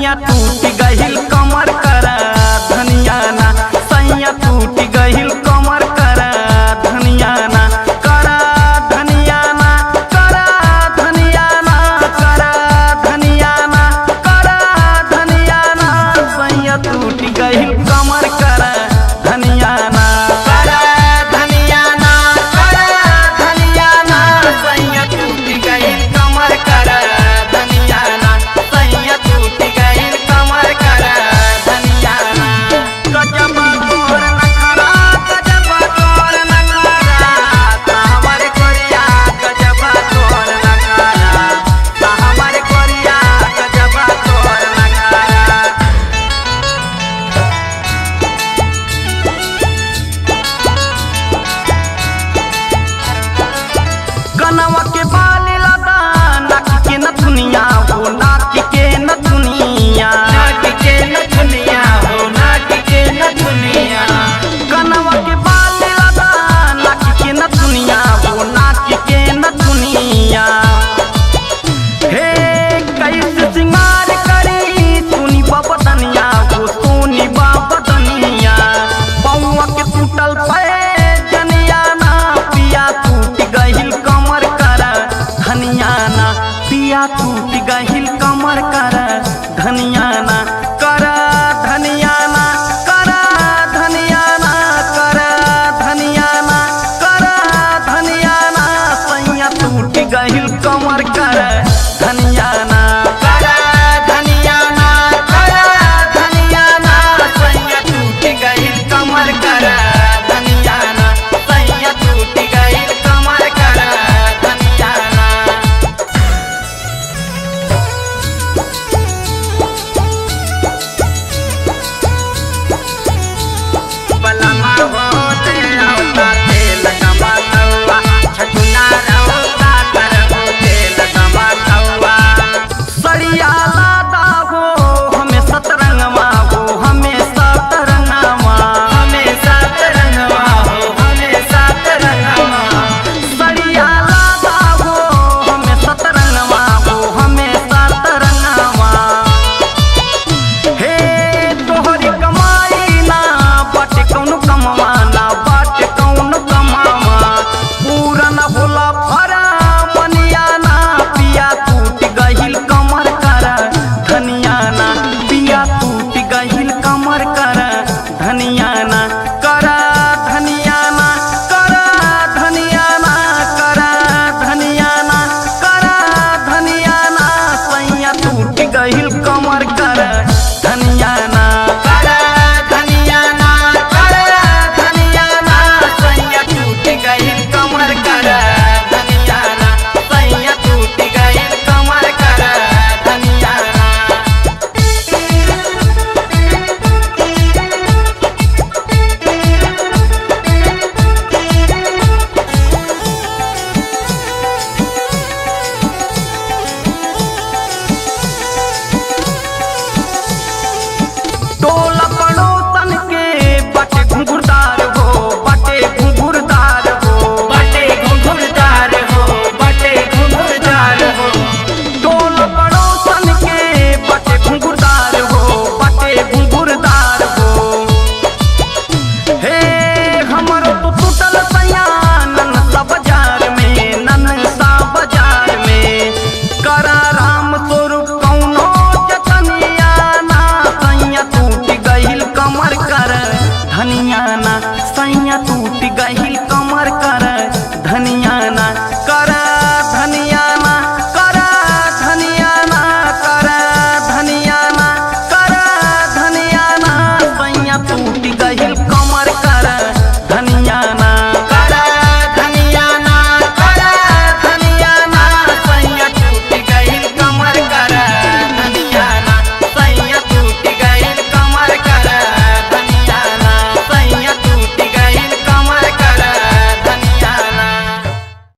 सैया टूट गहिल कमर करा धनिया ना, सैया टूट गहिल कमर करा धनिया ना, करा धनिया ना, करा धनिया ना, करा धनिया ना, करा धनिया ना, सैया टूट गहिल कमर करा धनिया ना, करा धनिया ना, करा धनिया ना, सैया टूट गहिल कमर करा धनिया ना, सैया टूट गहिल कमर करा धनिया ना। गजब तोर नखरा, गजब तोर नखरा, हमर कोरिया गजब तोर नखरा, हमर कोरिया गजब तोर नखरा। कनवा के बाल लदा, नाक के नथुनिया हो, नाक के नथुनिया, नाक के नथुनिया हो, नाक के नथुनिया। कनवा के बाल लदा, नाक के नथुनिया हो, नाक के नथुनिया। हे कैसे सिंगार करी सुनी बाबा दनिया हो, सुनी बाबा दनिया। बउआ के टूटल पे जनिया ना, पिया टूट गहिल कमर करा धनिया ना, पिया टूट गहिल कमर करा धनिया ना, करा धनिया ना, करा धनिया ना, करा धनिया ना, करा धनिया ना, सैया टूट गहिल कमर